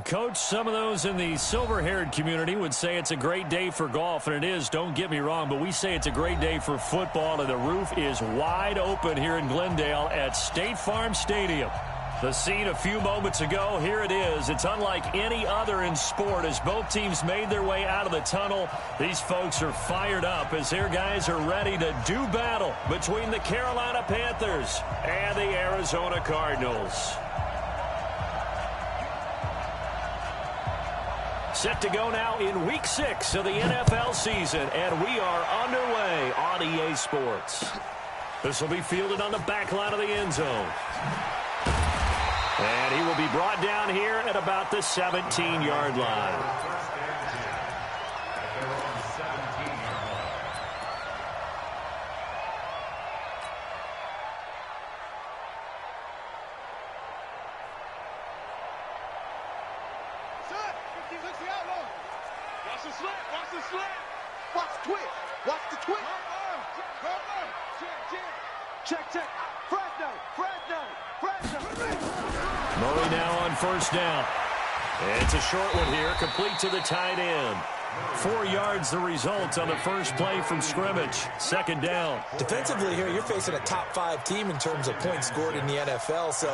Coach, some of those in the silver-haired community would say it's a great day for golf, and it is, don't get me wrong, but we say it's a great day for football, and the roof is wide open here in Glendale at State Farm Stadium. The scene a few moments ago, here it is. It's unlike any other in sport as both teams made their way out of the tunnel. These folks are fired up as their guys are ready to do battle between the Carolina Panthers and the Arizona Cardinals. Set to go now in Week 6 of the NFL season, and we are underway on EA Sports. This will be fielded on the back line of the end zone. And he will be brought down here at about the 17-yard line. Murray now on first down. It's a short one here, complete to the tight end. 4 yards the result on the first play from scrimmage. Second down. Defensively here, you're facing a top 5 team in terms of points scored in the NFL. So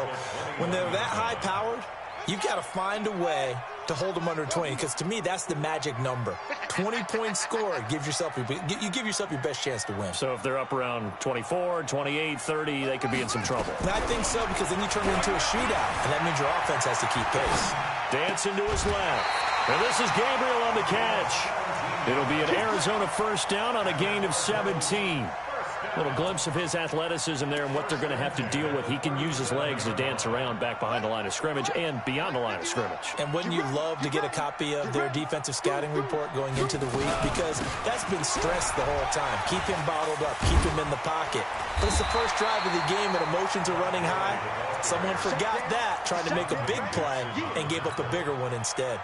when they're that high-powered, you've got to find a way to hold them under 20, because to me, that's the magic number. 20 points scored, you give yourself your best chance to win. So if they're up around 24, 28, 30, they could be in some trouble. And I think so, because then you turn it into a shootout, and that means your offense has to keep pace. Dancing to his left. And this is Gabriel on the catch. It'll be an Arizona first down on a gain of 17. Little glimpse of his athleticism there and what they're going to have to deal with. He can use his legs to dance around back behind the line of scrimmage and beyond the line of scrimmage. And wouldn't you love to get a copy of their defensive scouting report going into the week? Because that's been stressed the whole time. Keep him bottled up. Keep him in the pocket. But it's the first drive of the game and emotions are running high. Someone forgot that, tried to make a big play, and gave up a bigger one instead.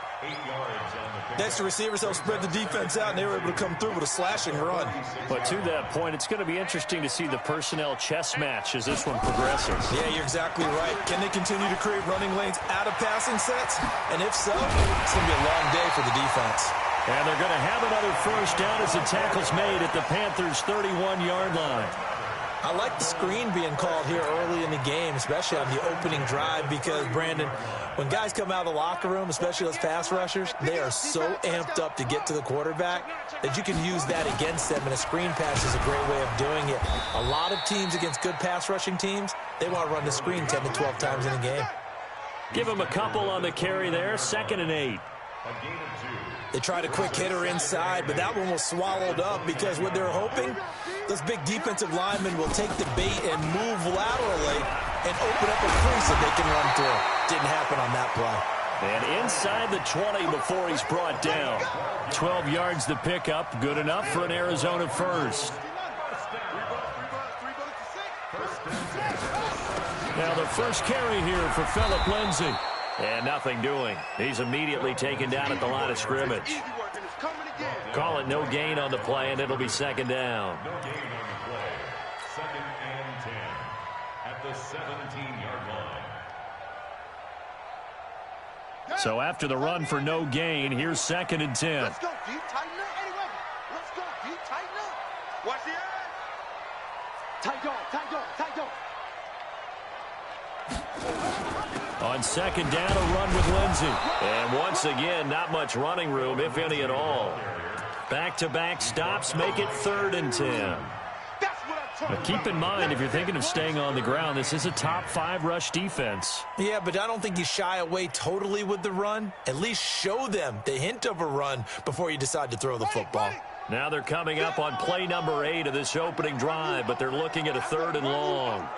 Next, the receivers helped spread the defense out, and they were able to come through with a slashing run. But to that point, it's going to be interesting to see the personnel chess match as this one progresses. Yeah, you're exactly right. Can they continue to create running lanes out of passing sets? And if so, it's going to be a long day for the defense. And they're going to have another first down as the tackle's made at the Panthers' 31-yard line. I like the screen being called here early in the game, especially on the opening drive, because, Brandon, when guys come out of the locker room, especially those pass rushers, they are so amped up to get to the quarterback that you can use that against them, and a screen pass is a great way of doing it. A lot of teams against good pass rushing teams, they want to run the screen 10 to 12 times in a game. Give them a couple on the carry there, 2nd and 8. They tried a quick hitter inside, but that one was swallowed up because what they're hoping, those big defensive linemen will take the bait and move laterally and open up a crease that they can run through. Didn't happen on that play. And inside the 20 before he's brought down. 12 yards to pick up, good enough for an Arizona first. Now the first carry here for Phillip Lindsay. And nothing doing. He's immediately taken down at the line of scrimmage. Call it no gain on the play, and it'll be 2nd down. No gain on the play. 2nd and 10 at the 17-yard line. So after the run for no gain, here's 2nd and 10. Let's go, D. Tighten up. Anyway, let's go, D. Tighten up. Watch the eye. Tight dog, tight dog, tight dog. On 2nd down, a run with Lindsay. And once again, not much running room, if any at all. Back-to-back stops make it 3rd and 10. But keep in mind, if you're thinking of staying on the ground, this is a top 5 rush defense. Yeah, but I don't think you shy away totally with the run. At least show them the hint of a run before you decide to throw the football. Now they're coming up on play number 8 of this opening drive, but they're looking at a 3rd and long.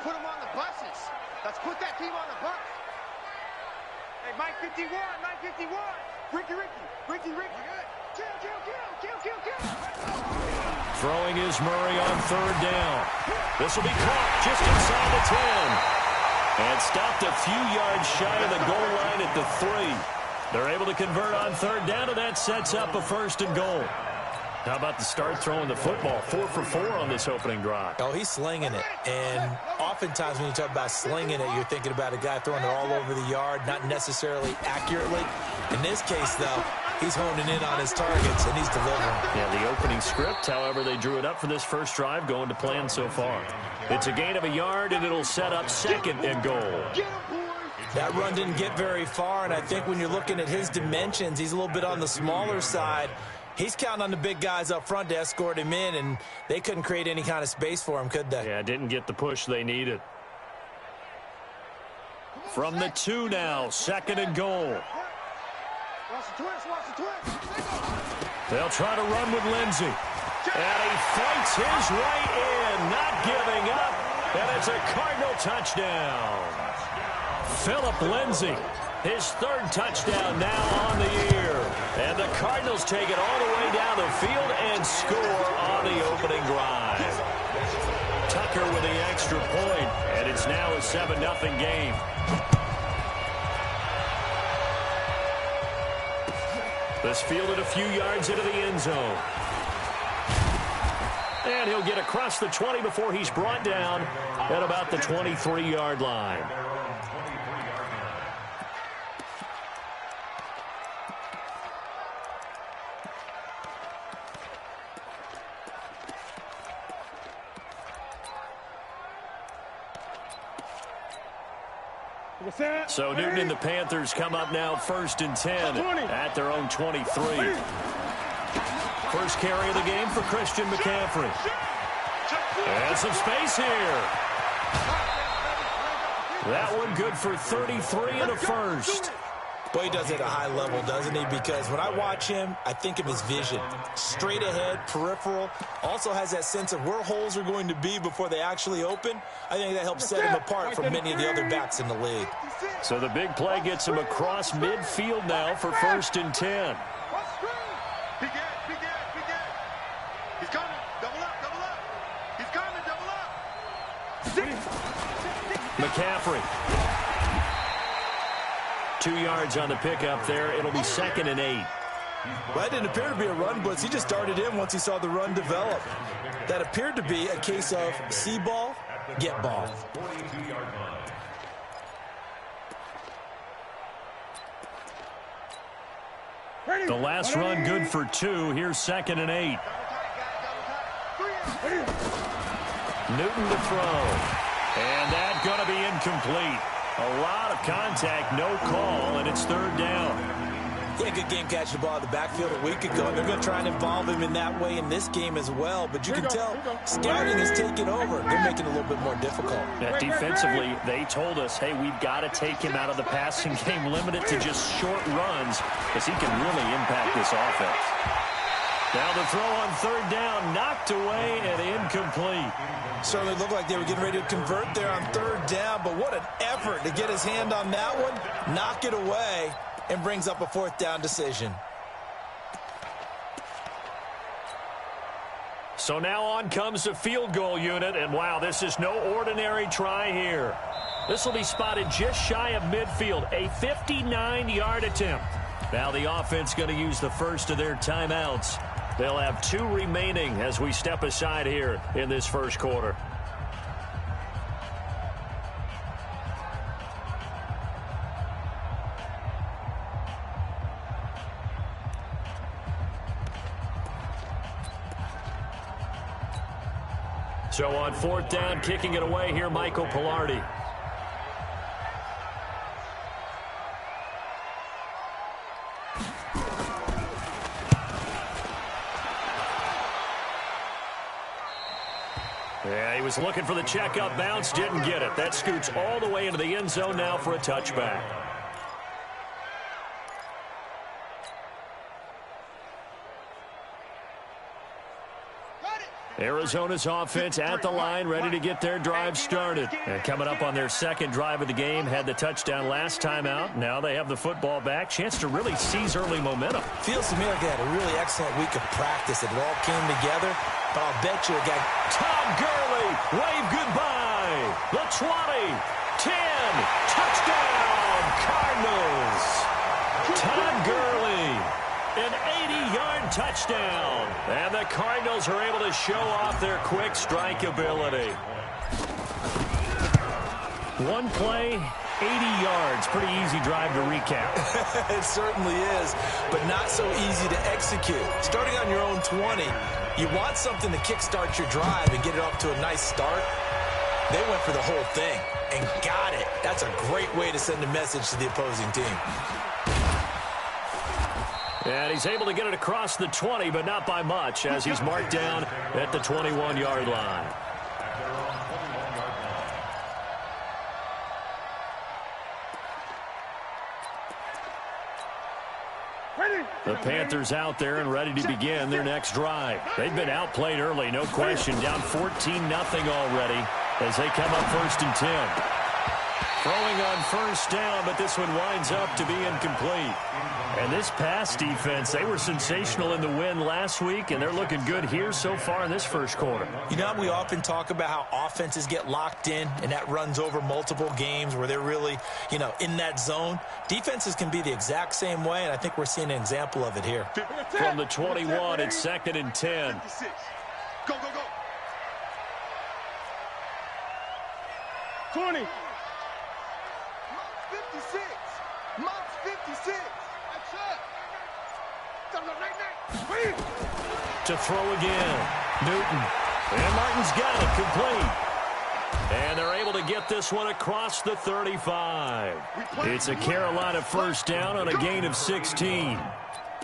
Put him on the buses. Let's put that team on the bus. Hey, Mike 51, Mike 51. Ricky. Kill. Throwing is Murray on 3rd down. This will be caught just inside the 10. And stopped a few yards shy of the goal line at the 3. They're able to convert on 3rd down, and that sets up a 1st and goal. How about the start throwing the football? 4 for 4 on this opening drive. Oh, he's slinging it. And oftentimes when you talk about slinging it, you're thinking about a guy throwing it all over the yard, not necessarily accurately. In this case, though, he's honing in on his targets, and he's delivering. Yeah, the opening script, however, they drew it up for this first drive, going to plan so far. It's a gain of a yard, and it'll set up 2nd and goal. That run didn't get very far, and I think when you're looking at his dimensions, he's a little bit on the smaller side. He's counting on the big guys up front to escort him in, and they couldn't create any kind of space for him, could they? Yeah, didn't get the push they needed. From the 2 now, 2nd and goal. They'll try to run with Lindsey. And he fights his way in, not giving up. And it's a Cardinal touchdown. Phillip Lindsey, his 3rd touchdown now on the year. And the Cardinals take it all the way down the field and score on the opening drive. Tucker with the extra point, and it's now a 7-0 game. This fielded a few yards into the end zone. And he'll get across the 20 before he's brought down at about the 23-yard line. So Newton and the Panthers come up now 1st and 10 at their own 23. First carry of the game for Christian McCaffrey. And some space here. That one good for 33 and a first. Boy, he does it at a high level, doesn't he? Because when I watch him, I think of his vision. Straight ahead, peripheral. Also has that sense of where holes are going to be before they actually open. I think that helps set him apart from many of the other backs in the league. So the big play gets him across midfield now for 1st and 10. He's coming. Double up, double up. He's coming, double up. McCaffrey. 2 yards on the pickup there. It'll be 2nd and 8. Well, that didn't appear to be a run blitz. He just darted in once he saw the run develop. That appeared to be a case of see ball, get ball. The last run good for 2. Here's 2nd and 8. Newton to throw. And that's going to be incomplete. A lot of contact, no call, and it's 3rd down. He had a good game catching the ball in the backfield a week ago. They're going to try and involve him in that way in this game as well. But you can tell scouting has taken over. They're making it a little bit more difficult. Yeah, defensively, they told us, hey, we've got to take him out of the passing game, limit it to just short runs, because he can really impact this offense. Now the throw on 3rd down, knocked away and incomplete. Certainly looked like they were getting ready to convert there on 3rd down, but what an effort to get his hand on that one, knock it away, and brings up a 4th down decision. So now on comes the field goal unit, and wow, this is no ordinary try here. This will be spotted just shy of midfield, a 59-yard attempt. Now the offense going to use the first of their timeouts. They'll have 2 remaining as we step aside here in this first quarter. So on 4th down, kicking it away here, Michael Pilardi. Yeah, he was looking for the checkup bounce, didn't get it. That scoots all the way into the end zone now for a touchback. Arizona's offense at the line, ready to get their drive started. And coming up on their 2nd drive of the game, had the touchdown last time out. Now they have the football back. Chance to really seize early momentum. Feels to me like they had a really excellent week of practice. It all came together. But I'll bet you a guy. Tom Gurley, wave goodbye. The 20, 10, touchdown, Cardinals. Todd Gurley An 80-yard touchdown. And the Cardinals are able to show off their quick strike ability. One play, 80 yards. Pretty easy drive to recap. It certainly is, but not so easy to execute. Starting on your own 20, you want something to kickstart your drive and get it off to a nice start. They went for the whole thing and got it. That's a great way to send a message to the opposing team. And he's able to get it across the 20, but not by much, as he's marked down at the 21-yard line. The Panthers out there and ready to begin their next drive. They've been outplayed early, no question. Down 14-0 already as they come up 1st and 10. Throwing on first down, but this one winds up to be incomplete. And this pass defense, they were sensational in the win last week, and they're looking good here so far in this first quarter. You know, we often talk about how offenses get locked in, and that runs over multiple games where they're really, in that zone. Defenses can be the exact same way, and I think we're seeing an example of it here. From the 21, it's 2nd and 10. Go, go, go. 20. 56. Monk's 56. That's it. To throw again. Newton. And Martin's got it complete. And they're able to get this one across the 35. It's a Carolina first down on a gain of 16.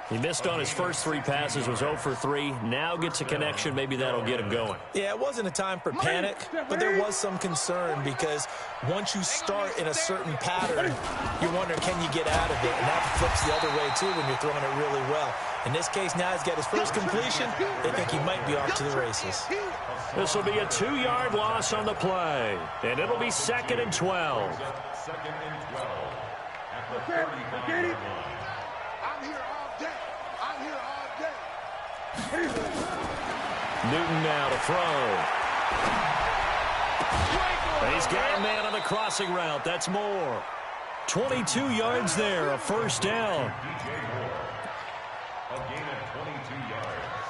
He missed on his first 3 passes, was 0 for 3. Now gets a connection. Maybe that'll get him going. Yeah, it wasn't a time for panic, but there was some concern because once you start in a certain pattern, you're wondering, can you get out of it? And that flips the other way, too, when you're throwing it really well. In this case, now he's got his first completion. They think he might be off to the races. This will be a 2-yard loss on the play, and it'll be 2nd and 12. 2nd and 12 at the 35-yard line. I'm here all day. I'm here all day. Newton now to throw. He's got a man on the crossing route. That's Moore. 22 yards there, a first down. A gain of 22 yards.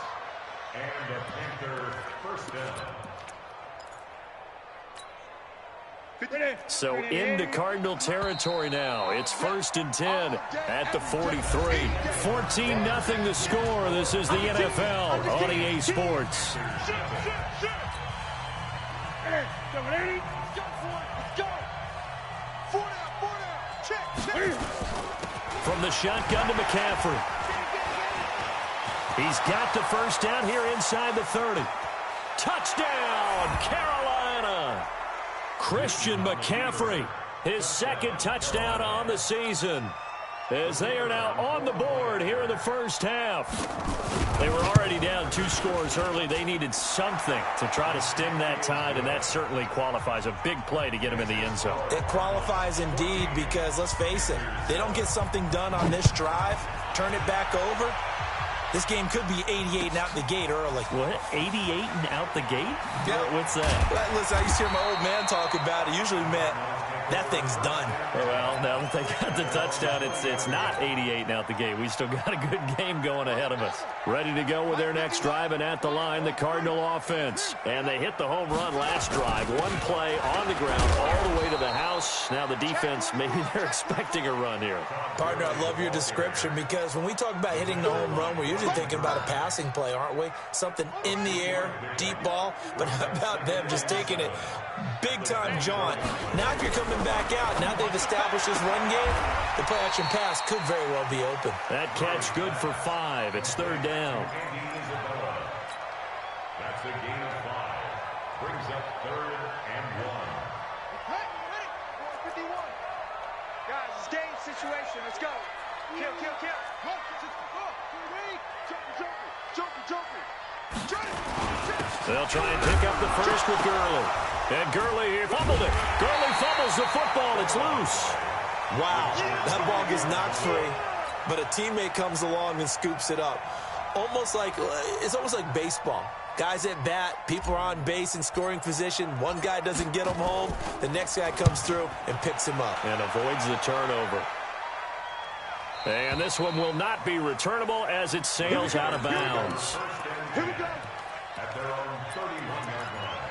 And a Panther first down. So into Cardinal territory now. It's 1st and 10 at the 43. 14-0 the score. This is the NFL on EA Sports. From the shotgun to McCaffrey. He's got the first down here inside the 30. Touchdown, Carolina! Christian McCaffrey, his 2nd touchdown on the season, as they are now on the board here in the first half. They were already down 2 scores early. They needed something to try to stem that tide, and that certainly qualifies. A big play to get them in the end zone. It qualifies indeed because, let's face it, they don't get something done on this drive, turn it back over. This game could be 88 and out the gate early. What? 88 and out the gate? Yeah. What's that? Well, listen, I used to hear my old man talk about it. Usually meant that thing's done. Well, now that they got the touchdown, it's not 88 and out the gate. We still got a good game going ahead of us. Ready to go with their next drive, and at the line, the Cardinal offense. And they hit the home run last drive. One play on the ground all the way to the house. Now the defense, maybe they're expecting a run here. Partner, I love your description because when we talk about hitting the home run, we're usually thinking about a passing play, aren't we? Something in the air, deep ball. But how about them just taking it big-time jaunt? Now if you're coming back out, now they've established this run game, the play-action pass could very well be open. That catch good for 5. It's 3rd down. That's a gain of 5. Brings up 3rd and 1. Ready? 51. Guys, it's game situation. Let's go. Kill, kill, kill. They'll try and pick up the first with Gurley. And Gurley here fumbled it. Gurley fumbles the football. It's loose. Wow, that ball gets knocked free, but a teammate comes along and scoops it up. It's almost like baseball. Guys at bat, people are on base in scoring position. One guy doesn't get him home. The next guy comes through and picks him up. And avoids the turnover. And this one will not be returnable as it sails out of bounds. Here we go. At their own 31-yard line.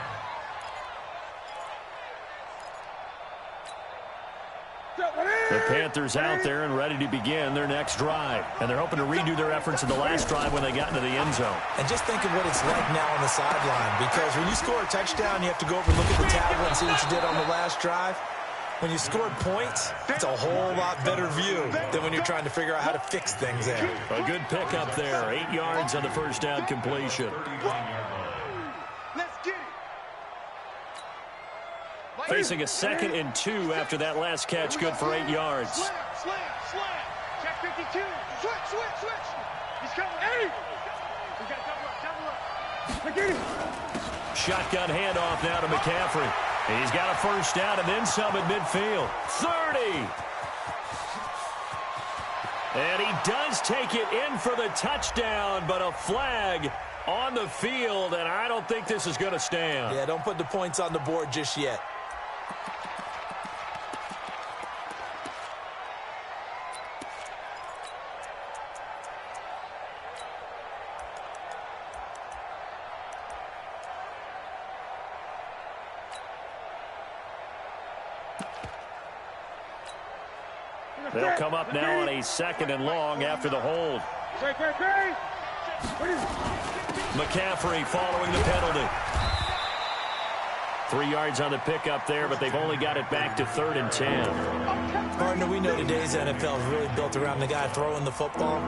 The Panthers out there and ready to begin their next drive. And they're hoping to redo their efforts in the last drive when they got into the end zone. And just think of what it's like now on the sideline, because when you score a touchdown, you have to go over and look at the tablet and see what you did on the last drive. When you scored points, it's a whole lot better view than when you're trying to figure out how to fix things there. A good pickup there. 8 yards on the first down completion. Let's get it. Facing a 2nd and 2 after that last catch, good for 8 yards. Slam. Check 52. Switch. He's coming. Hey! We got double up. Get it. Shotgun handoff now to McCaffrey. He's got a first down and then some at midfield. 30. And he does take it in for the touchdown, but a flag on the field, and I don't think this is going to stand. Yeah, don't put the points on the board just yet. They'll come up now on a 2nd and long after the hold. McCaffrey following the penalty. 3 yards on the pickup there, but they've only got it back to 3rd and 10. Partner, we know today's NFL is really built around the guy throwing the football.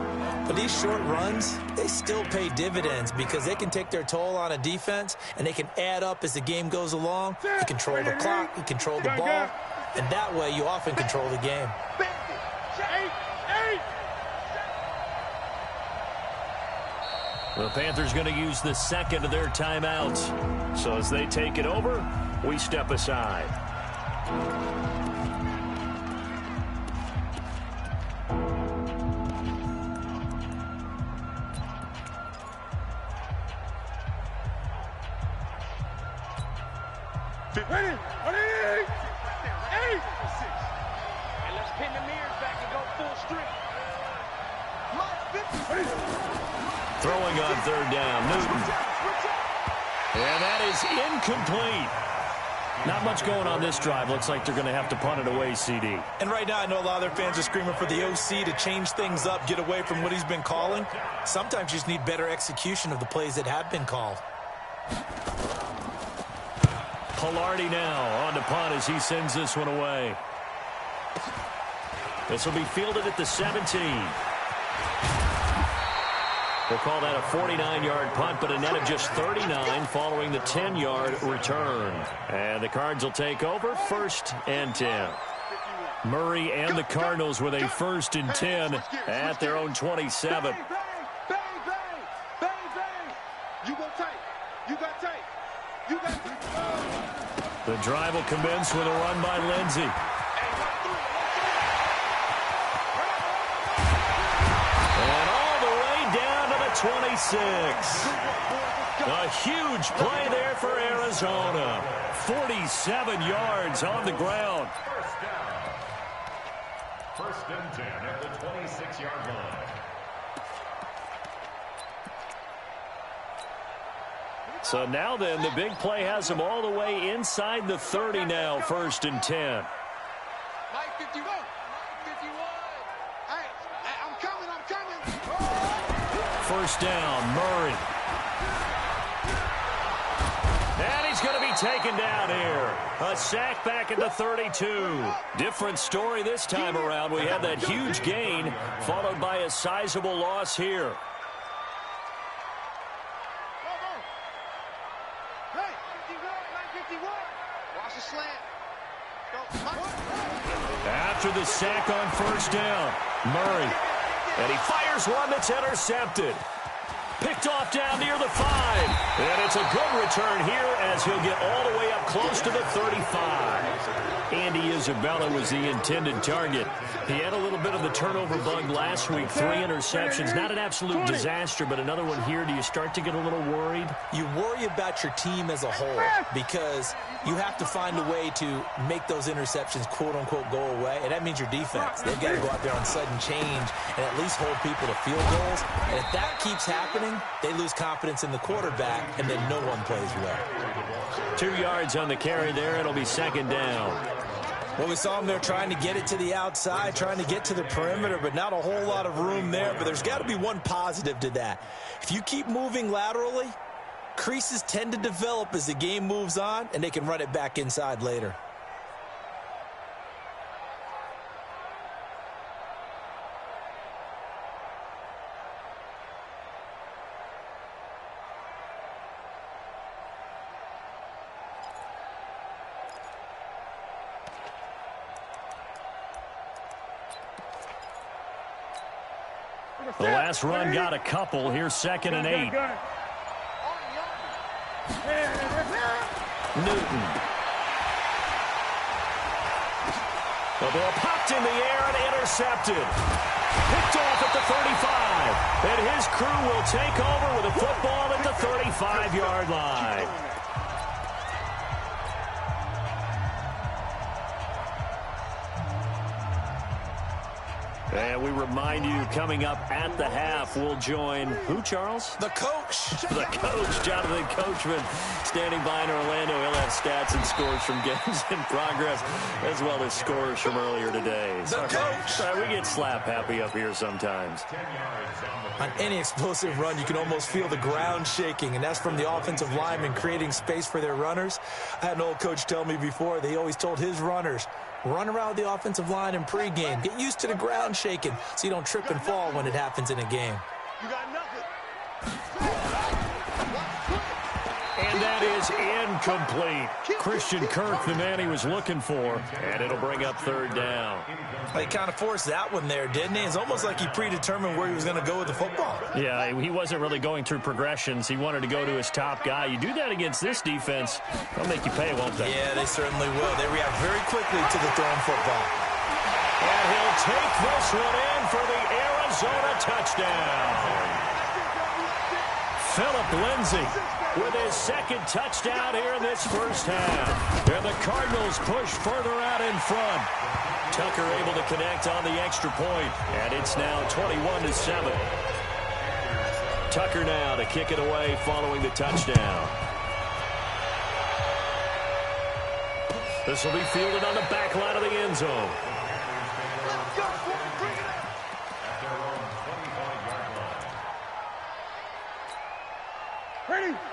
But these short runs, they still pay dividends because they can take their toll on a defense, and they can add up as the game goes along. You control the clock, you control the ball, and that way you often control the game. The Panthers going to use the 2nd of their timeouts. So as they take it over, we step aside. Ready. And let's pin the mirrors back and go full strength. Throwing on 3rd down, Newton. And that is incomplete. Not much going on this drive. Looks like they're going to have to punt it away, CD. And right now I know a lot of their fans are screaming for the OC to change things up, get away from what he's been calling. Sometimes you just need better execution of the plays that have been called. Pilardi now on to punt as he sends this one away. This will be fielded at the 17. We'll call that a 49-yard punt, but a net of just 39 following the 10-yard return. And the Cards will take over 1st and 10. Murray and the Cardinals with a 1st and 10 at their own 27. Bang. You go tight. You got tight. The drive will commence with a run by Lindsey. And all the way down to the 26. A huge play there for Arizona. 47 yards on the ground. First and 10 at the 26-yard line. So now then, the big play has them all the way inside the 30 now, 1st and 10. Mike 51. Hey, I'm coming. First down, Murray. And he's going to be taken down here. A sack back at the 32. Different story this time around. We had that huge gain, followed by a sizable loss here. Hey, 51. Watch the slant. After the sack on first down, Murray. And he fires one that's intercepted. Picked off down near the 5. And it's a good return here as he'll get all the way up close to the 35. Andy Isabella was the intended target. He had a little bit of the turnover bug last week. 3 interceptions. Not an absolute disaster, but another one here. Do you start to get a little worried? You worry about your team as a whole because you have to find a way to make those interceptions, quote-unquote, go away, and that means your defense. They've got to go out there on sudden change and at least hold people to field goals. And if that keeps happening, they lose confidence in the quarterback, and then no one plays well. 2 yards on the carry there. It'll be second down. Well, we saw them there trying to get it to the outside, trying to get to the perimeter, but not a whole lot of room there. But there's got to be one positive to that. If you keep moving laterally, creases tend to develop as the game moves on, and they can run it back inside later. The last run got a couple. Here's 2nd and 8. Newton. The ball popped in the air and intercepted. Picked off at the 35. And his crew will take over with a football at the 35-yard line. And we remind you, coming up at the half, we'll join who, Charles? The coach. The coach, Jonathan Coachman, standing by in Orlando. He'll have stats and scores from games in progress, as well as scores from earlier today. The coach. Sorry, we get slap happy up here sometimes. On any explosive run, you can almost feel the ground shaking, and that's from the offensive linemen creating space for their runners. I had an old coach tell me before, they always told his runners, run around the offensive line in pregame. Get used to the ground shaking so you don't trip and fall when it happens in a game. You got nothing. And that is incomplete. Christian Kirk, the man he was looking for, and it'll bring up 3rd down. He kind of forced that one there, didn't he? It's almost like he predetermined where he was going to go with the football. Yeah, he wasn't really going through progressions. He wanted to go to his top guy. You do that against this defense, they'll make you pay, won't they? Yeah, they certainly will. They react very quickly to the thrown football. And he'll take this one in for the Arizona touchdown. Philip Lindsay with his 2nd touchdown here in this first half. And the Cardinals push further out in front. Tucker able to connect on the extra point. And it's now 21-7. Tucker now to kick it away following the touchdown. This will be fielded on the back line of the end zone.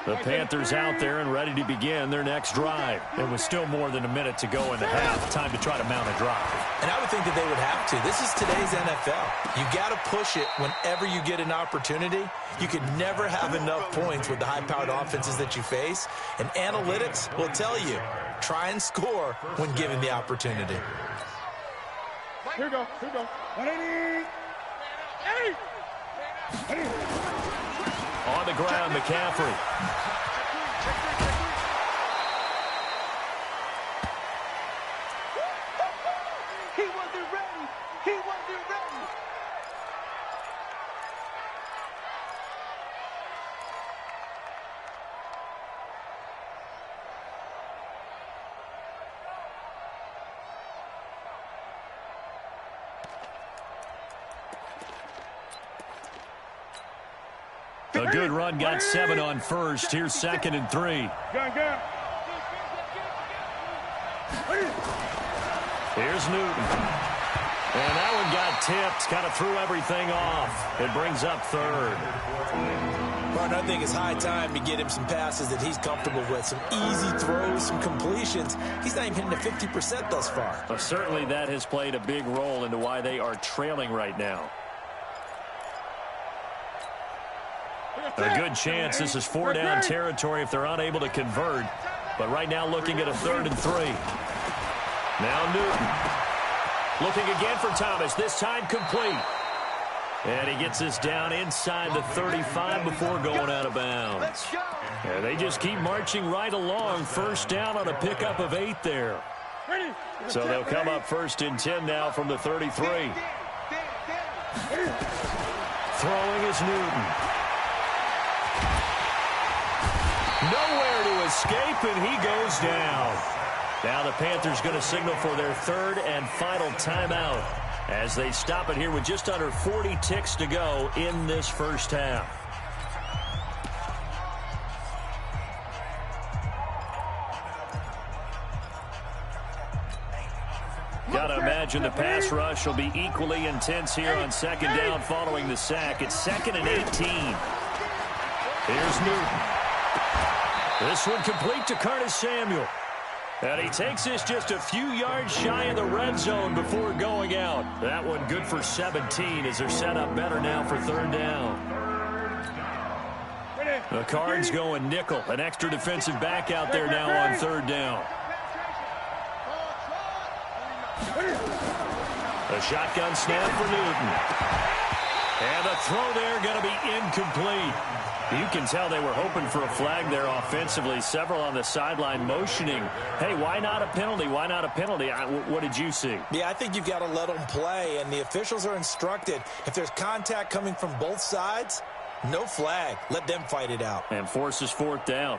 The Panthers out there and ready to begin their next drive. It was still more than a minute to go in the half. Time to try to mount a drive. And I would think that they would have to. This is today's NFL. You got to push it whenever you get an opportunity. You can never have enough points with the high-powered offenses that you face. And analytics will tell you, try and score when given the opportunity. Here we go. 180. Hey! On the ground, McCaffrey. He wasn't ready. He wasn't ready. A good run, got 7 on first. Here's 2nd and 3. Gun. Here's Newton. And that one got tipped, kind of threw everything off. It brings up 3rd. Martin, I think it's high time to get him some passes that he's comfortable with. Some easy throws, some completions. He's not even hitting the 50% thus far. Well, certainly that has played a big role into why they are trailing right now. A good chance this is 4-down territory if they're unable to convert. But right now looking at a 3rd and 3. Now Newton. Looking again for Thomas, this time complete. And he gets us down inside the 35 before going out of bounds. And they just keep marching right along. First down on a pickup of 8 there. So they'll come up first and 10 now from the 33. Throwing is Newton. Nowhere to escape, and he goes down. Now the Panthers going to signal for their third and final timeout as they stop it here with just under 40 ticks to go in this first half. Got to imagine the pass rush will be equally intense here on second down following the sack. It's 2nd and 18. Here's Newton. This one complete to Curtis Samuel. And he takes this just a few yards shy of the red zone before going out. That one good for 17 as they're set up better now for third down. The Cards going nickel. An extra defensive back out there now on third down. The shotgun snap for Newton. And the throw there going to be incomplete. You can tell they were hoping for a flag there offensively. Several on the sideline motioning, hey, why not a penalty? Why not a penalty? What did you see? Yeah, I think you've got to let them play, and the officials are instructed. If there's contact coming from both sides, no flag. Let them fight it out. And forces fourth down.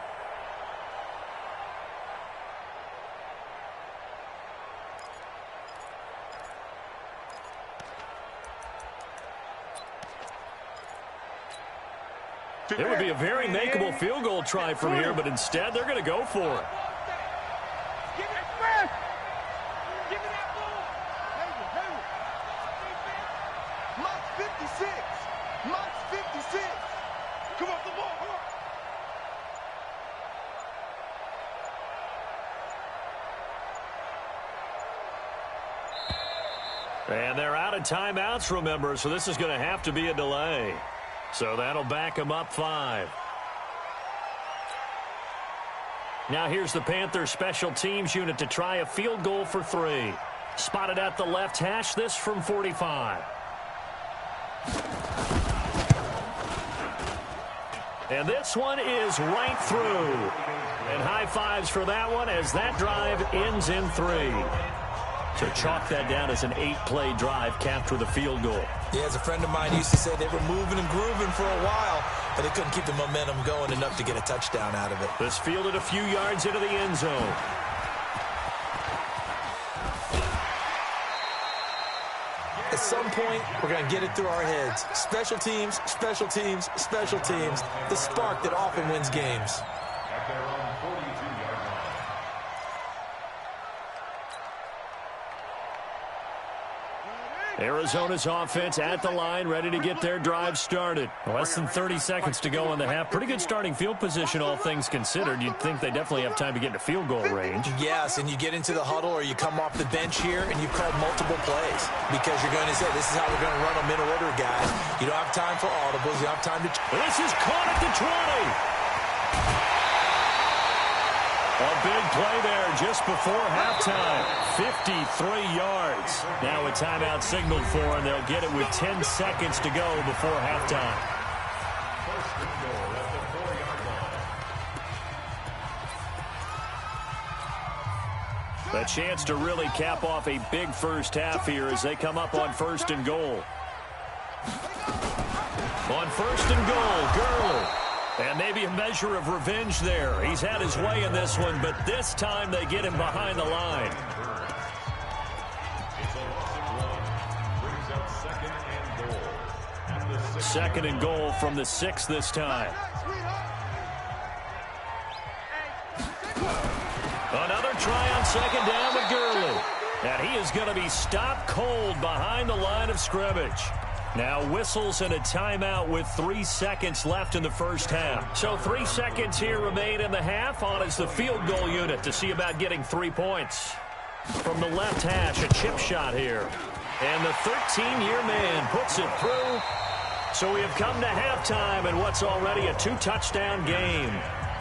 It would be a very makeable field goal try from here, but instead they're going to go for it. And they're out of timeouts, remember, so this is going to have to be a delay. So that'll back them up 5. Now here's the Panthers special teams unit to try a field goal for 3. Spotted at the left hash, this from 45. And this one is right through. And high fives for that one as that drive ends in 3. So chalk that down as an 8-play drive capped with a field goal. Yeah, as a friend of mine used to say, they were moving and grooving for a while, but they couldn't keep the momentum going enough to get a touchdown out of it. This fielded a few yards into the end zone. At some point, we're going to get it through our heads. Special teams, special teams, special teams. The spark that often wins games. Arizona's offense at the line, ready to get their drive started. Less than 30 seconds to go in the half. Pretty good starting field position, all things considered. You'd think they definitely have time to get into field goal range. Yes, and you get into the huddle or you come off the bench here and you've called multiple plays because you're going to say, this is how we're going to run them in order, guys. You don't have time for audibles. You don't have time to... This is caught at the 20. A big play there just before halftime. 53 yards. Now a timeout signaled for, and they'll get it with 10 seconds to go before halftime. A chance to really cap off a big first half here as they come up on 1st and goal. On 1st and goal, Gurley. And maybe a measure of revenge there. He's had his way in this one, but this time they get him behind the line. Second and goal from the 6 this time. Another try on second down with Gurley. And he is going to be stopped cold behind the line of scrimmage. Now whistles and a timeout with 3 seconds left in the first half. So 3 seconds here remain in the half. On is the field goal unit to see about getting 3 points. From the left hash, a chip shot here. And the 13-year man puts it through. So we have come to halftime in what's already a 2-touchdown game.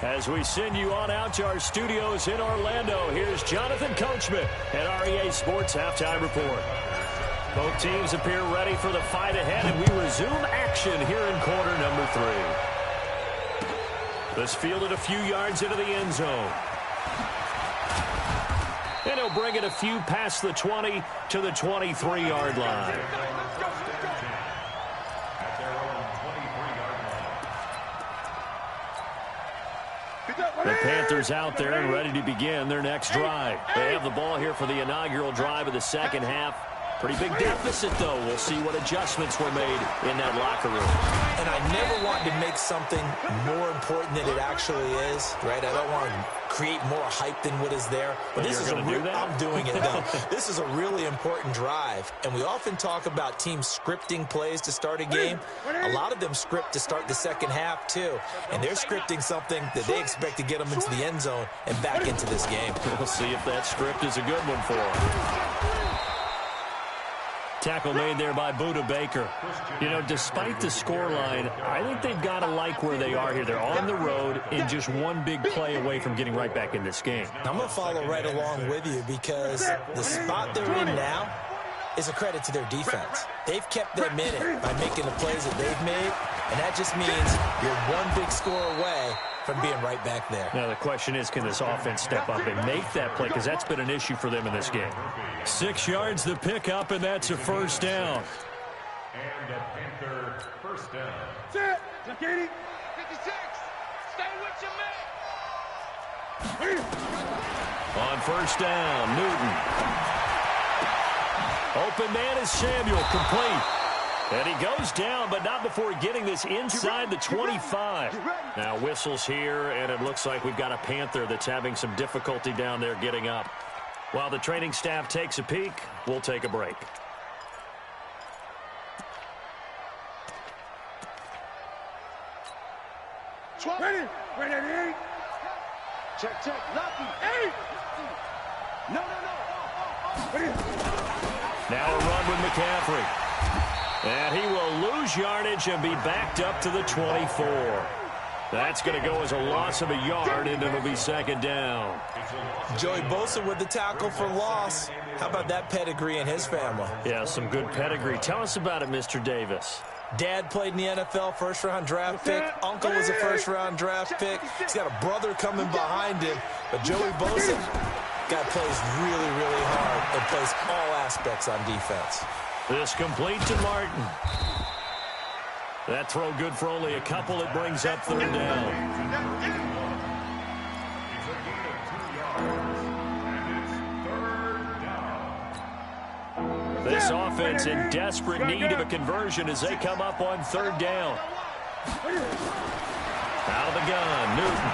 As we send you on out to our studios in Orlando, here's Jonathan Coachman at REA Sports Halftime Report. Both teams appear ready for the fight ahead, and we resume action here in quarter number 3. This fielded a few yards into the end zone. And he'll bring it a few past the 20 to the 23-yard line. The Panthers out there and ready to begin their next drive. They have the ball here for the inaugural drive of the second half. Pretty big deficit, though. We'll see what adjustments were made in that locker room. And I never want to make something more important than it actually is, right? I don't want to create more hype than what is there. But this is I'm doing it, though. This is a really important drive. And we often talk about teams scripting plays to start a game. A lot of them script to start the second half, too. And they're scripting something that they expect to get them into the end zone and back into this game. We'll see if that script is a good one for them. Tackle made there by Buda Baker. You know, despite the scoreline, I think they've got to like where they are here. They're on the road and just one big play away from getting right back in this game. I'm going to follow right along with you because the spot they're in now is a credit to their defense. They've kept them in it by making the plays that they've made, and that just means you're one big score away from being right back there. Now the question is, can this offense step up and make that play? Because that's been an issue for them in this game. 6 yards the pickup, and that's a first down. And a Panther first down. Set. 56. Stay with your man. On first down, Newton. Open man is Samuel, complete. And he goes down, but not before getting this inside the 25. Now whistles here, and it looks like we've got a Panther that's having some difficulty down there getting up. While the training staff takes a peek, we'll take a break. Ready. Ready. Check. Lucky. Hey. No. Now a run with McCaffrey. And he will lose yardage and be backed up to the 24. That's going to go as a loss of a yard, and it'll be second down. Joey Bosa with the tackle for loss. How about that pedigree in his family? Yeah, some good pedigree. Tell us about it, Mr. Davis. Dad played in the NFL, first-round draft pick. Uncle was a first-round draft pick. He's got a brother coming behind him. But Joey Bosa, guy plays really, really hard and plays all aspects on defense. This complete to Martin. That throw good for only a couple. It brings up third down. This offense in desperate need of a conversion as they come up on third down. Out of the gun, Newton.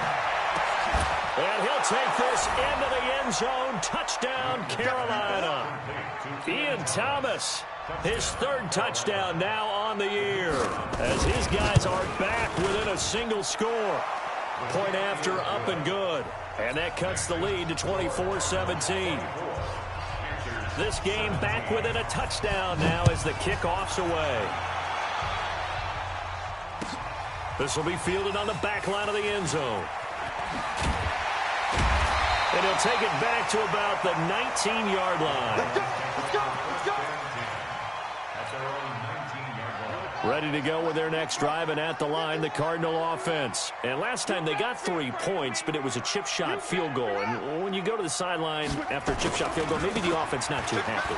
And he'll take this into the end zone. Touchdown, Carolina. Ian Thomas, his third touchdown now on the year, as his guys are back within a single score. Point after, up and good. And that cuts the lead to 24-17. This game back within a touchdown now as the kickoff's away. This will be fielded on the back line of the end zone. And he'll take it back to about the 19-yard line. Let's go. Ready to go with their next drive, and at the line, the Cardinal offense. And last time they got 3 points, but it was a chip shot field goal. And when you go to the sideline after a chip shot field goal, maybe the offense not too happy.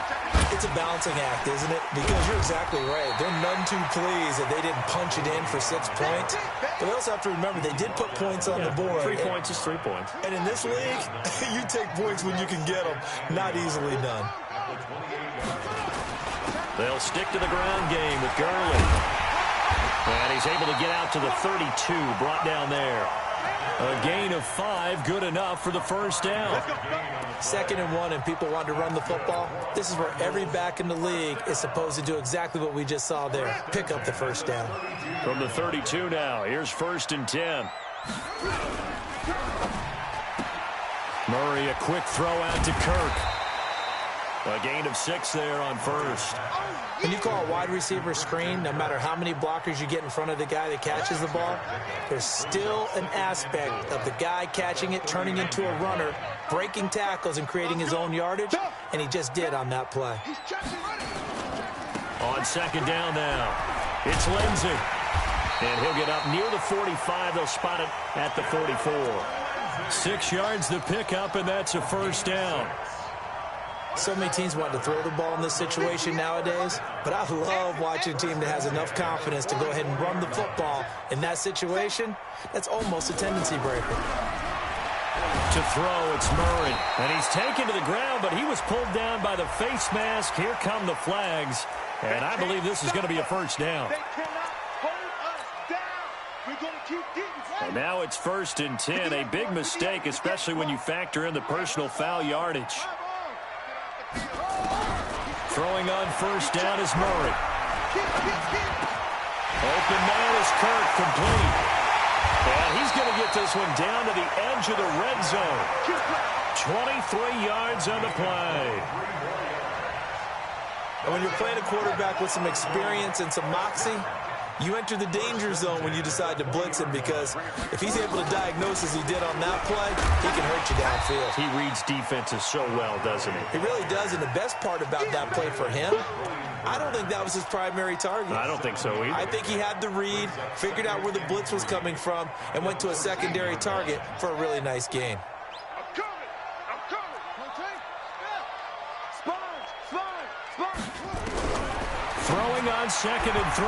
It's a balancing act, isn't it? Because you're exactly right. They're none too pleased that they didn't punch it in for 6 points. But they also have to remember they did put points on the board. 3 points is 3 points. And in this league, you take points when you can get them. Not easily done. They'll stick to the ground game with Gurley. And he's able to get out to the 32, brought down there. A gain of 5, good enough for the first down. 2nd and 1, and people want to run the football. This is where every back in the league is supposed to do exactly what we just saw there. Pick up the first down. From the 32 now, here's 1st and 10. Murray, a quick throw out to Kirk. A gain of 6 there on first. When you call a wide receiver screen, no matter how many blockers you get in front of the guy that catches the ball, there's still an aspect of the guy catching it, turning into a runner, breaking tackles and creating his own yardage, and he just did on that play. On second down now, it's Lindsey. And he'll get up near the 45. They'll spot it at the 44. 6 yards the pickup, and that's a first down. So many teams want to throw the ball in this situation nowadays, but I love watching a team that has enough confidence to go ahead and run the football in that situation. That's almost a tendency breaker. To throw, it's Murray. And he's taken to the ground, but he was pulled down by the face mask. Here come the flags. And I believe this is going to be a first down. They cannot hold us down. We're going to keep getting. And now it's 1st and 10. A big mistake, especially when you factor in the personal foul yardage. Throwing on first down is Murray. Open man is Kirk, complete. And he's going to get this one down to the edge of the red zone. 23 yards on the play. And when you're playing a quarterback with some experience and some moxie, you enter the danger zone when you decide to blitz him, because if he's able to diagnose as he did on that play, he can hurt you downfield. He reads defenses so well, doesn't he? He really does, and the best part about that play for him, I don't think that was his primary target. I don't think so either. I think he had the read, figured out where the blitz was coming from, and went to a secondary target for a really nice gain. I'm coming. Sponge. Throwing on 2nd and 3.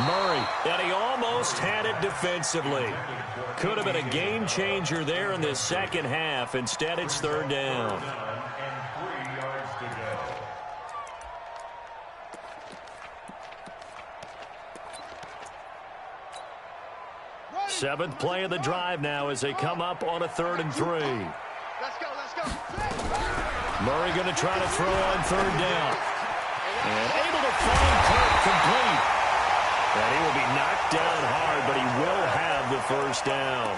Murray, and he almost had it defensively. Could have been a game changer there in this second half. Instead, it's 3rd down. And 3 yards to go. 7th play of the drive now as they come up on a 3rd and 3. Let's go. Murray going to try to throw on 3rd down. And able to find Kirk, complete. And he will be knocked down hard, but he will have the first down.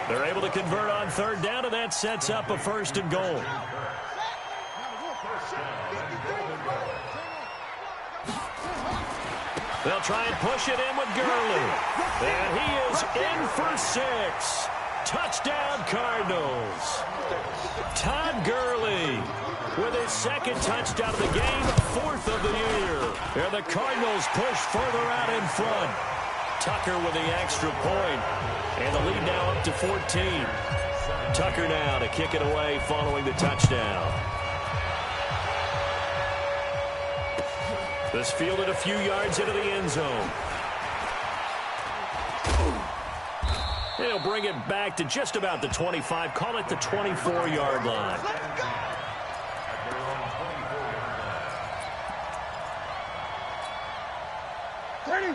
They're able to convert on 3rd down, and that sets up a 1st and goal. They'll try and push it in with Gurley. And he is in for 6. Touchdown, Cardinals. Todd Gurley with his 2nd touchdown of the game, 4th of the year. And the Cardinals push further out in front. Tucker with the extra point. And the lead now up to 14. Tucker now to kick it away following the touchdown. This fielded a few yards into the end zone. He'll bring it back to just about the 25. Call it the 24-yard line.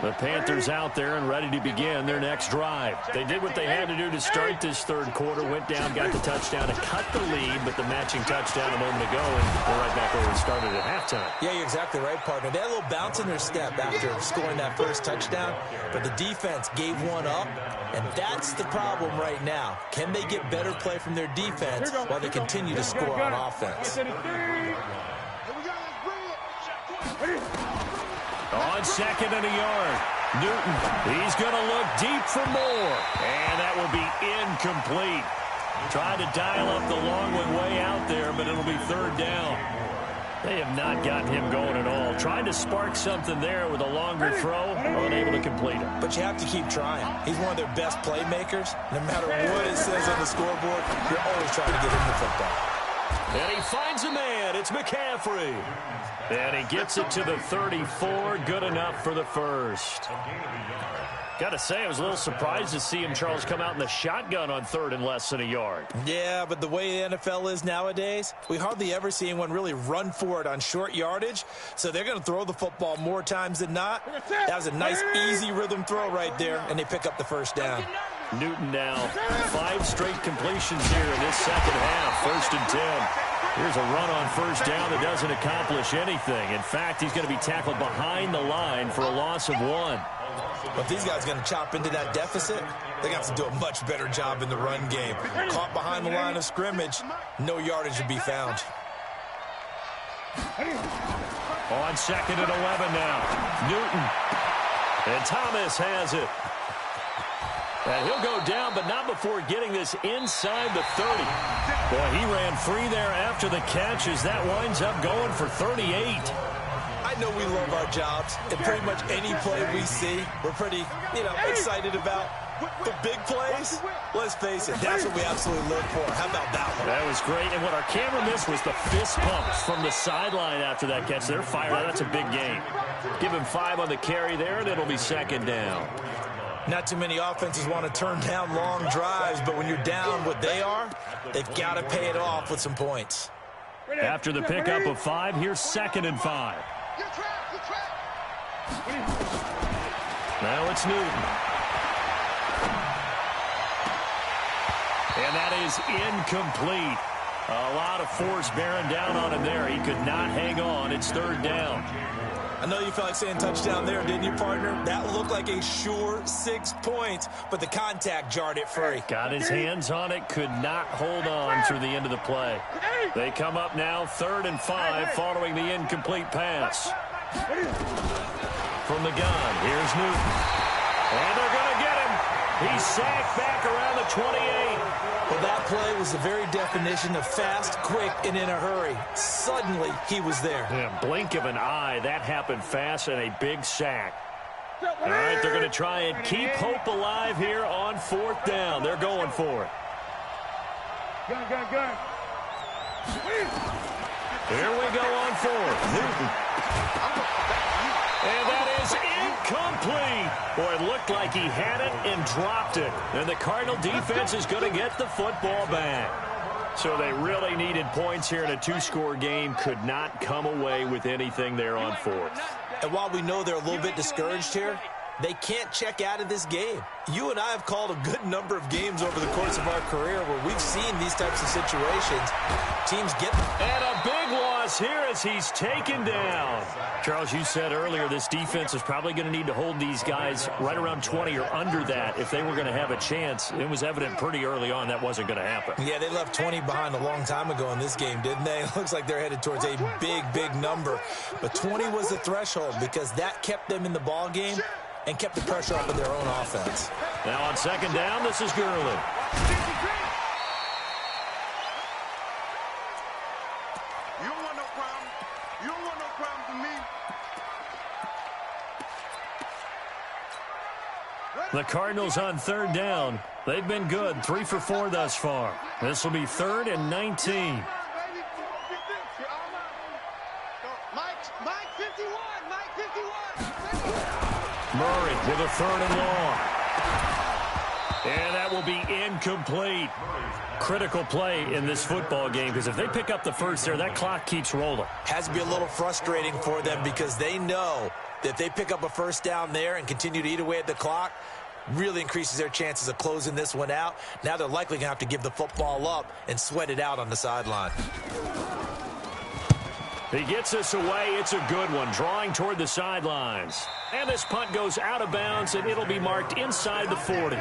The Panthers out there and ready to begin their next drive. They did what they had to do to start this 3rd quarter, went down, got the touchdown to cut the lead, but the matching touchdown a moment ago, and we're right back where we started at halftime. Yeah, you're exactly right, partner. They had a little bounce in their step after scoring that first touchdown, but the defense gave one up, and that's the problem right now. Can they get better play from their defense while they continue to score on offense? On 2nd and a yard, Newton, he's going to look deep for more, and that will be incomplete. Trying to dial up the long one way out there, but it'll be 3rd down. They have not gotten him going at all. Trying to spark something there with a longer throw, unable to complete it. But you have to keep trying. He's one of their best playmakers. No matter what it says on the scoreboard, you're always trying to get him the football. And he finds a man. It's McCaffrey. And he gets it to the 34. Good enough for the 1st. Got to say, I was a little surprised to see him, Charles, come out in the shotgun on 3rd and less than a yard. Yeah, but the way the NFL is nowadays, we hardly ever see anyone really run for it on short yardage. So they're going to throw the football more times than not. That was a nice, easy rhythm throw right there, and they pick up the first down. Newton now, 5 straight completions here in this second half. 1st and 10. Here's a run on first down that doesn't accomplish anything. In fact, he's going to be tackled behind the line for a loss of 1. But if these guys are going to chop into that deficit, they're going to have to do a much better job in the run game. Caught behind the line of scrimmage, no yardage to be found. On 2nd and 11 now, Newton. And Thomas has it. And he'll go down, but not before getting this inside the 30. Boy, he ran free there after the catch as that winds up going for 38. I I know we love our jobs, and pretty much any play we see, we're pretty, excited about. The big plays, let's face it, that's what we absolutely live for. How about that one? That was great, and what our camera missed was the fist pumps from the sideline after that catch. They're fired out. That's a big game. Give him 5 on the carry there, and it'll be second down. Not too many offenses want to turn down long drives, but when you're down what they are, they've got to pay it off with some points. After the pickup of 5, here's 2nd and 5. Now it's Newton. And that is incomplete. A lot of force bearing down on him there. He could not hang on. It's 3rd down. I know you felt like saying touchdown there, didn't you, partner? That looked like a sure 6 points, but the contact jarred it free. Got his hands on it, could not hold on through the end of the play. They come up now 3rd and 5 following the incomplete pass. From the gun, here's Newton. And they're going to get him. He's sacked back around the 28. Well, that play was the very definition of fast, quick, and in a hurry. Suddenly, he was there. Yeah, blink of an eye. That happened fast and a big sack. All right, they're going to try and keep hope alive here on 4th down. They're going for it. Gun. Here we go on 4th. Newton. And that is incomplete. Boy, it looked like he had it and dropped it. And the Cardinal defense is going to get the football back. So they really needed points here in a 2-score game. Could not come away with anything there on 4th. And while we know they're a little bit discouraged here, they can't check out of this game. You and I have called a good number of games over the course of our career where we've seen these types of situations. Teams get them. And a big loss here as he's taken down. Charles, you said earlier this defense is probably going to need to hold these guys right around 20 or under that if they were going to have a chance. It was evident pretty early on that wasn't going to happen. Yeah, they left 20 behind a long time ago in this game, didn't they? It looks like they're headed towards a big number. But 20 was the threshold because that kept them in the ball game and kept the pressure off of their own offense. Now on 2nd down, this is Gurley. You don't want no problem. You don't want no problem from me. The Cardinals on 3rd down. They've been good, 3 for 4 thus far. This will be 3rd and 19. Mike 51. Murray with a 3rd and long. And that will be incomplete. Critical play in this football game because if they pick up the first there, that clock keeps rolling. Has to be a little frustrating for them because they know that if they pick up a 1st down there and continue to eat away at the clock, really increases their chances of closing this one out. Now they're likely going to have to give the football up and sweat it out on the sideline. He gets us away. It's a good one, drawing toward the sidelines. And this punt goes out of bounds, and it'll be marked inside the 40.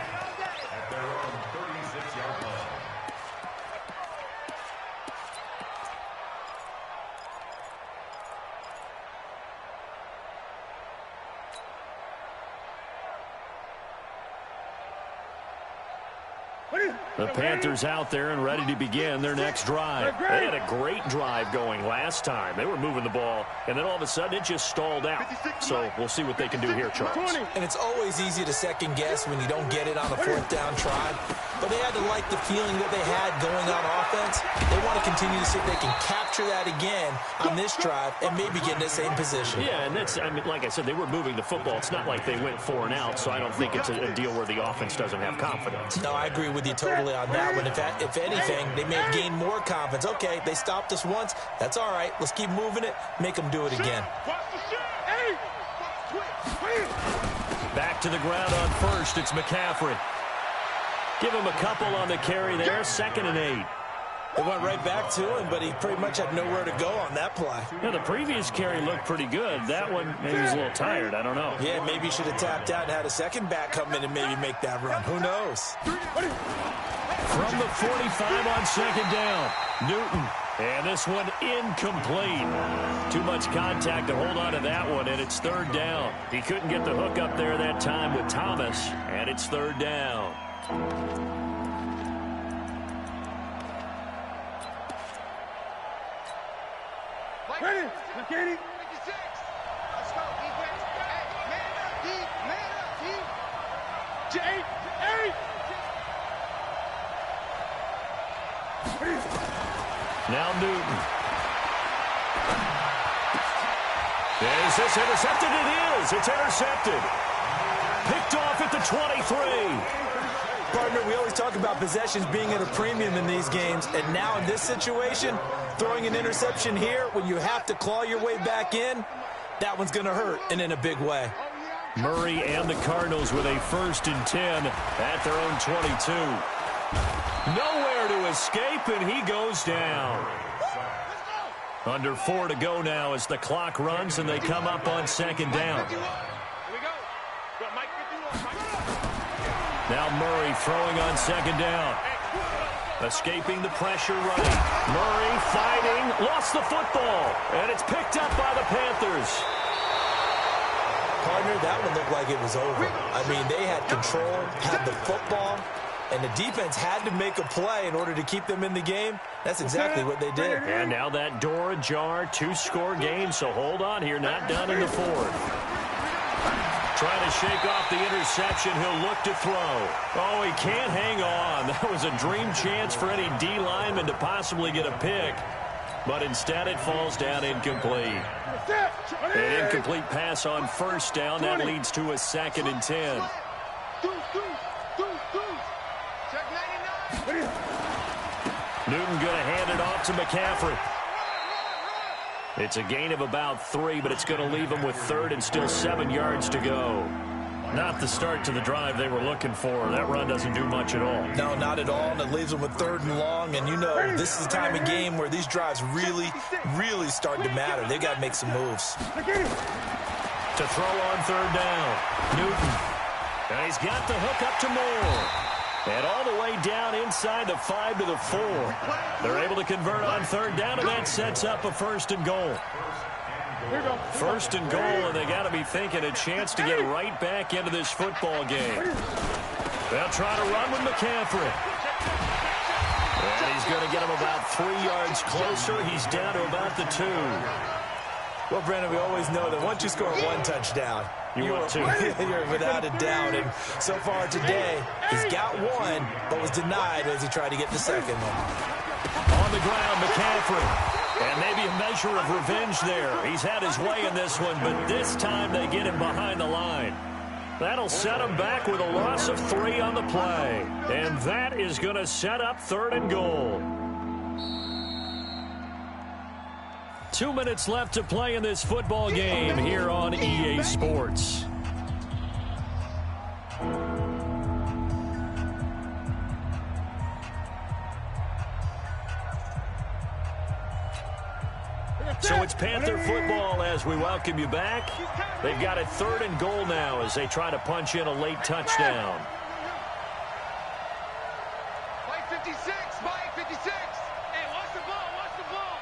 The Panthers out there and ready to begin their next drive. They had a great drive going last time. They were moving the ball, and then all of a sudden it just stalled out. So we'll see what they can do here, Charles. And it's always easy to second guess when you don't get it on a 4th down try. But they had to like the feeling that they had going on offense. They want to continue to see if they can capture that again on this drive and maybe get in the same position. Yeah, and that's, I mean, like I said, they were moving the football. It's not like they went 4 and out, so I don't think it's a deal where the offense doesn't have confidence. No, I agree with you totally on that one. If anything, they may have gained more confidence. Okay, they stopped us once. That's all right. Let's keep moving it. Make them do it again. Back to the ground on 1st. It's McCaffrey. Give him a couple on the carry there. 2nd and 8. They went right back to him, but he pretty much had nowhere to go on that play. Yeah, the previous carry looked pretty good. That one, maybe he was a little tired. I don't know. Yeah, maybe he should have tapped out and had a second back come in and maybe make that run. Who knows? From the 45 on 2nd down, Newton. And this one incomplete. Too much contact to hold on to that one, and it's 3rd down. He couldn't get the hook up there that time with Thomas, and it's 3rd down. Now Newton. Is this intercepted? It is. It's intercepted. Picked off at the 23. Partner, we always talk about possessions being at a premium in these games, and now in this situation, throwing an interception here when you have to claw your way back in, that one's going to hurt, and in a big way. Murray and the Cardinals with a 1st and 10 at their own 22. Nowhere to escape, and he goes down. Under 4 to go now as the clock runs, and they come up on 2nd down. Now Murray throwing on 2nd down. Escaping the pressure running. Murray fighting. Lost the football. And it's picked up by the Panthers. Partner, that one looked like it was over. I mean, they had control, had the football, and the defense had to make a play in order to keep them in the game. That's exactly what they did. And now that door ajar, 2-score game, so hold on here. Not done in the 4th. Trying to shake off the interception. He'll look to throw. Oh, he can't hang on. That was a dream chance for any D lineman to possibly get a pick. But instead it falls down incomplete. An incomplete pass on 1st down. That leads to a 2nd and 10. Newton going to hand it off to McCaffrey. It's a gain of about 3, but it's going to leave him with 3rd and still 7 yards to go. Not the start to the drive they were looking for. That run doesn't do much at all. No, not at all, and it leaves them with 3rd and long. And you know, this is the time of game where these drives really start to matter. They've got to make some moves. To throw on 3rd down, Newton. And he's got the hook up to Moore. And all the way down inside the 5 to the 4. They're able to convert on 3rd down, and that sets up a 1st and goal. 1st and goal, and they got to be thinking a chance to get right back into this football game. They'll try to run with McCaffrey. And he's going to get him about 3 yards closer. He's down to about the 2. Well, Brandon, we always know that once you score 1 touchdown, you're without a doubt. And so far today, he's got 1, but was denied as he tried to get the 2nd one. On the ground, McCaffrey. And maybe a measure of revenge there. He's had his way in this one, but this time they get him behind the line. That'll set him back with a loss of 3 on the play. And that is going to set up 3rd and goal. 2 minutes left to play in this football game here on EA Sports. So it's Panther football as we welcome you back. They've got it 3rd and goal now as they try to punch in a late touchdown. Mike 56, Mike 56. Hey, watch the ball, watch the ball.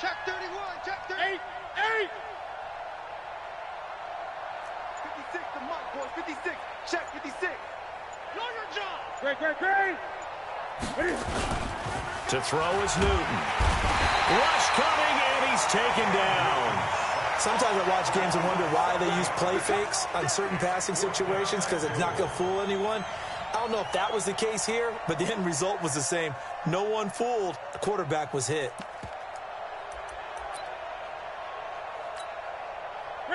Check 31, check 30. 8. 56 to Mike, boys, 56. Check 56. Know your job. Great. To throw is Newton. Rush coming, and he's taken down. Sometimes I watch games and wonder why they use play fakes on certain passing situations, because it's not going to fool anyone. I don't know if that was the case here, but the end result was the same. No one fooled. The quarterback was hit.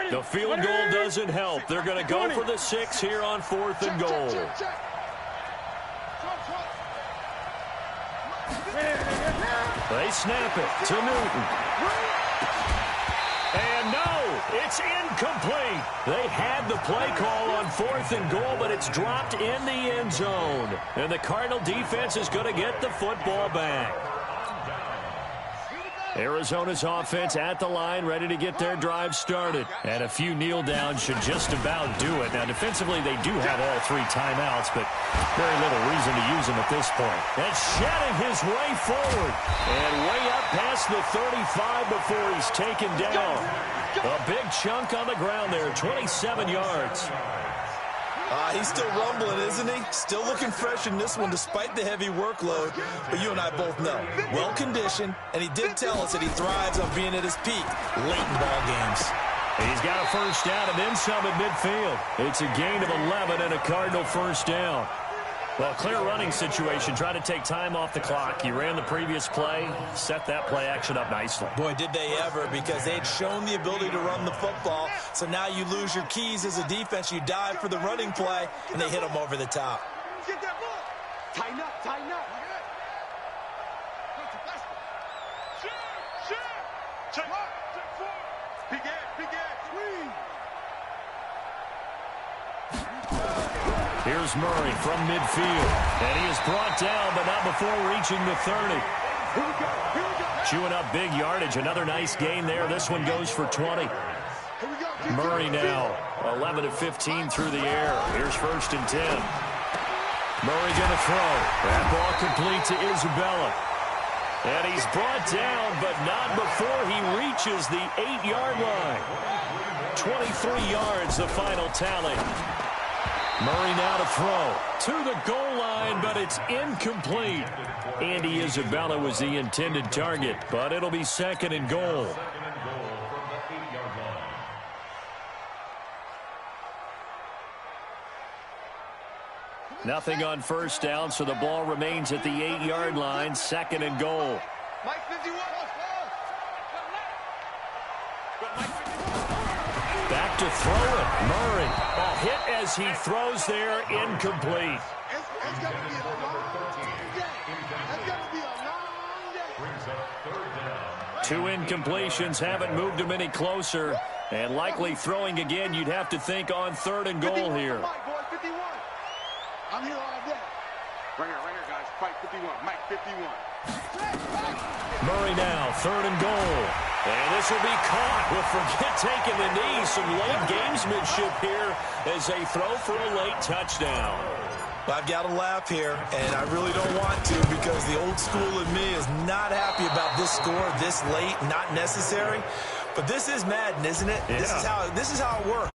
The field goal doesn't help. They're going to go for the 6 here on 4th and goal. They snap it to Newton. And no, it's incomplete. They had the play call on 4th and goal, but it's dropped in the end zone. And the Cardinal defense is going to get the football back. Arizona's offense at the line, ready to get their drive started. And a few kneel downs should just about do it. Now, defensively, they do have all 3 timeouts, but very little reason to use them at this point. And shedding his way forward. And way up past the 35 before he's taken down. A big chunk on the ground there, 27 yards. He's still rumbling, isn't he? Still looking fresh in this one despite the heavy workload. But you and I both know, well-conditioned, and he did tell us that he thrives on being at his peak late in ball games. He's got a first down and then some at midfield. It's a gain of 11 and a Cardinal first down. Well, clear running situation. Try to take time off the clock. He ran the previous play, set that play action up nicely. Boy, did they ever, because they had shown the ability to run the football. So now you lose your keys as a defense. You dive for the running play, and they hit them over the top. Get that ball. Tighten up, tighten up. Check four. Big edge, swing. Here's Murray from midfield. And he is brought down, but not before reaching the 30. Here we go. Chewing up big yardage. Another nice gain there. This one goes for 20. Here we go. Murray now 11 of 15 through the air. Here's 1st and 10. Murray going to throw. That ball complete to Isabella. And he's brought down, but not before he reaches the 8-yard line. 23 yards, the final tally. Murray now to throw to the goal line, but it's incomplete. Andy Isabella was the intended target, but it'll be 2nd and goal. Nothing on first down, so the ball remains at the 8-yard line. 2nd and goal. Mike 51. Back to throw it. Murray. A hit as he throws there, incomplete. It's going to be a long day. It's going to be a long day. 2 incompletions haven't moved him any closer. And likely throwing again, you'd have to think on 3rd and goal here. Mike, boy, 51. I'm here all day. Right here, guys. Fight 51. Mike 51. Murray now, 3rd and goal. And this will be caught with forget taking the knee. Some late gamesmanship here as they throw for a late touchdown. Well, I've got to laugh here, and I really don't want to, because the old school in me is not happy about this score this late, not necessary. But this is Madden, isn't it? Yeah. This is how it works.